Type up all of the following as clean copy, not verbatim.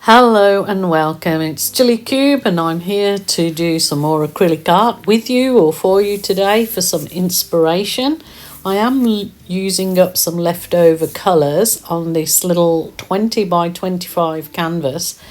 Hello and welcome, it's Chili Cube and I'm here to do some more acrylic art with you or for you today for some inspiration. I am using up some leftover colours on this little 20 by 25 canvas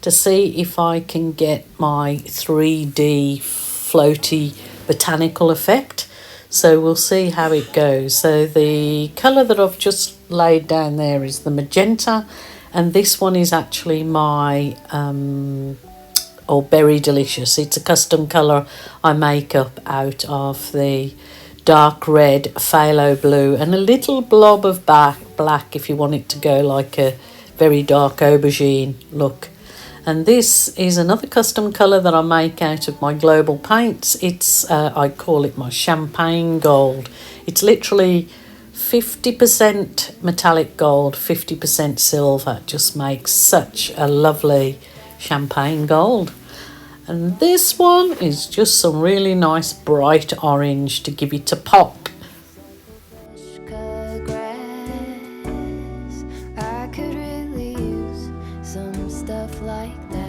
to see if I can get my 3D floaty botanical effect. So we'll see how it goes. So the colour that I've just laid down there is the magenta. And this one is actually my Berry Delicious. It's a custom colour I make up out of the dark red phthalo blue and a little blob of black if you want it to go like a very dark aubergine look. And this is another custom colour that I make out of my global paints. It's I call it my champagne gold. It's literally 50% metallic gold, 50% silver. It just makes such a lovely champagne gold. And this one is just some really nice bright orange to give it a pop. I could really use some stuff like that.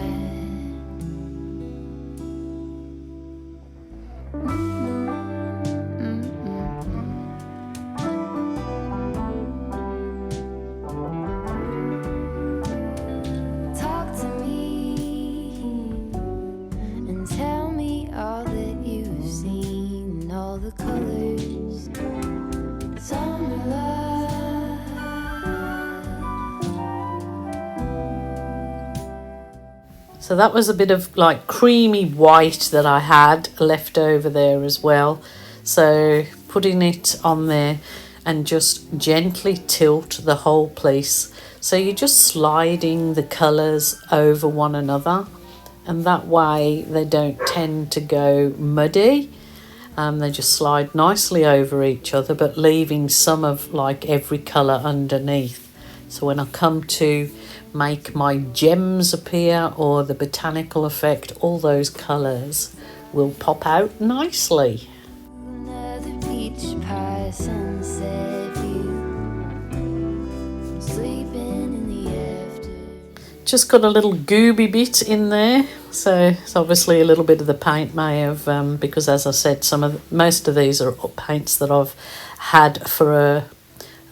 Colors, summer love. So that was a bit of like creamy white that I had left over there as well. So putting it on there and just gently tilt the whole piece. So you're just sliding the colours over one another, and that way they don't tend to go muddy. They just slide nicely over each other, but leaving some of like every colour underneath. So when I come to make my gems appear or the botanical effect, all those colours will pop out nicely. Another peach pie sunset view. Sleeping in the afternoon. Just got a little gooby bit in there. So it's obviously a little bit of the paint may have, because as I said, most of these are paints that I've had for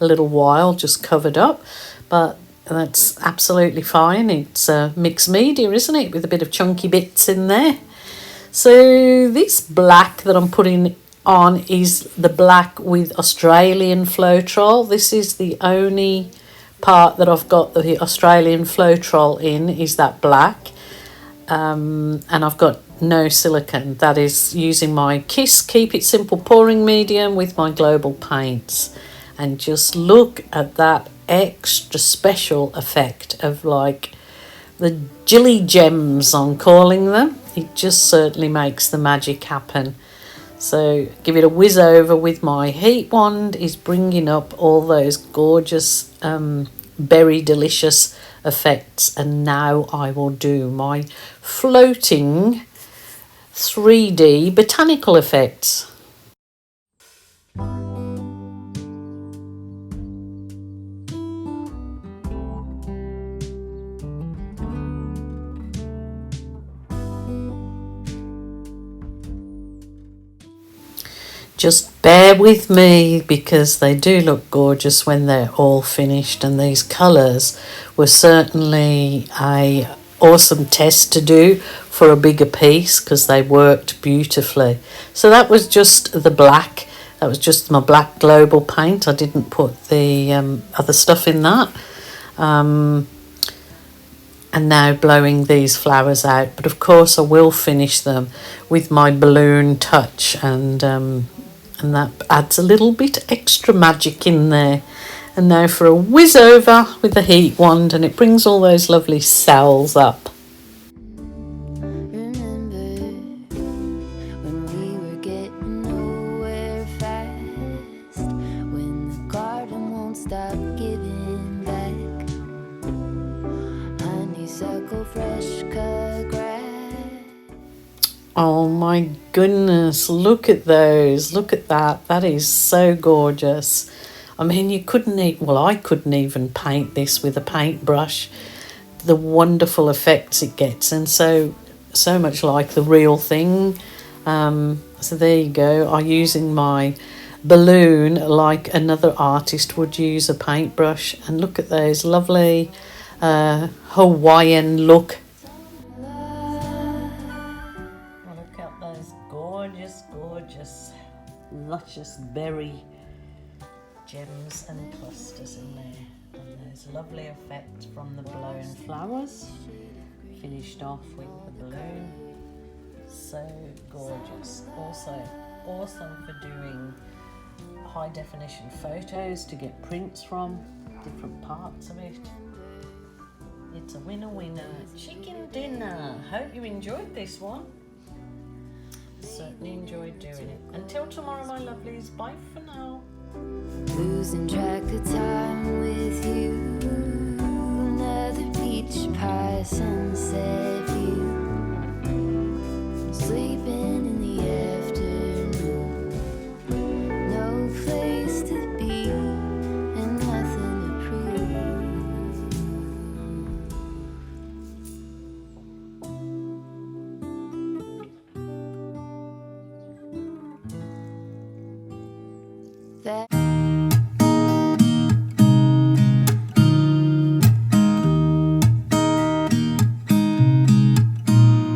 a little while, just covered up. But that's absolutely fine. It's a mixed media, isn't it, with a bit of chunky bits in there. So this black that I'm putting on is the black with Australian Floetrol. This is the only part that I've got the Australian Floetrol in, is that black. And I've got no silicone. That is using my Kiss Keep It Simple pouring medium with my global paints. And just look at that extra special effect of like the jilly gems, I'm calling them. It just certainly makes the magic happen. So give it a whiz over with my heat wand, is bringing up all those gorgeous Berry Delicious effects. And now I will do my floating 3D botanical effects. Just bear with me because they do look gorgeous when they're all finished, and these colours were certainly a awesome test to do for a bigger piece because they worked beautifully. So that was just the black. That was just my black global paint. I didn't put the other stuff in that. And now blowing these flowers out. But of course I will finish them with my balloon touch, and that adds a little bit extra magic in there. And now for a whiz over with the heat wand, and it brings all those lovely cells up. Remember when we were getting nowhere fast, when the garden won't stop giving back. Honeysuckle, fresh cut grass. Oh my goodness, look at those, look at that. That is so gorgeous. I mean, you couldn't, I couldn't even paint this with a paintbrush. the wonderful effects it gets, and so much like the real thing. So there you go. I'm using my balloon like another artist would use a paintbrush, and look at those lovely Hawaiian look. Look at those gorgeous, luscious berry gems and clusters in there, and those lovely effects from the blown flowers, finished off with the balloon. So gorgeous. Also awesome for doing high definition photos to get prints from different parts of it. It's a winner chicken dinner. Hope you enjoyed this one. Certainly enjoyed doing it. Until tomorrow, my lovelies, bye for now. Losing track of time with you. Another beach pie sunset view. Sleeping in the afternoon. No place to be and nothing to prove. That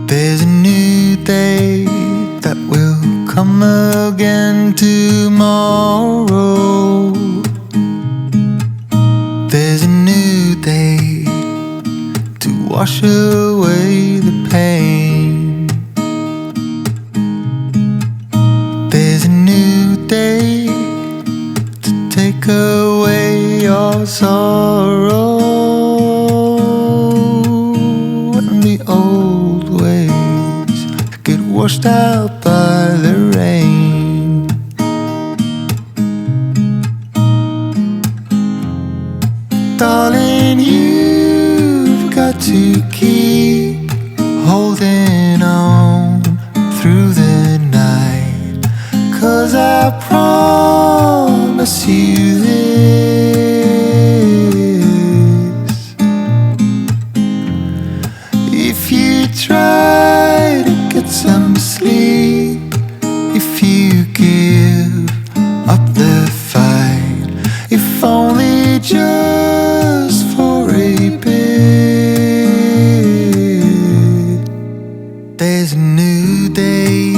there's a new day that will come again tomorrow. There's a new day to wash away the pain. There's a new day to take away your sorrow, and the old ways get washed out by the rain. Darling, you've got to keep holding on through the night, 'cause I promise you this: if you try to get some sleep, if you give up the fight, if only just for a bit, there's a new day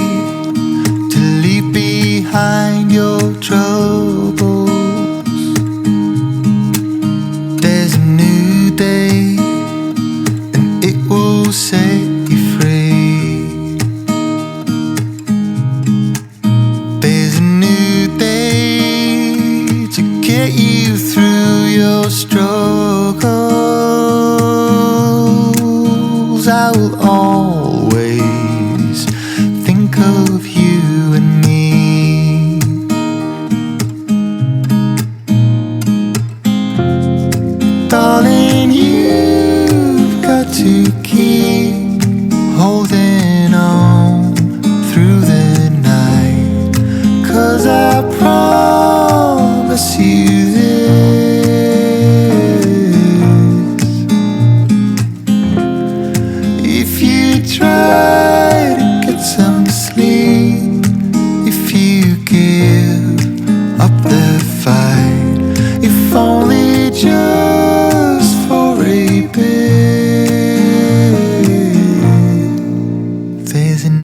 to leave behind your troubles. There's a new day, and it will set you free. There's a new day to get you through your struggles. I will always think of you and me. Darling, you've got to keep holding on through the night, 'cause I promise you this: if you try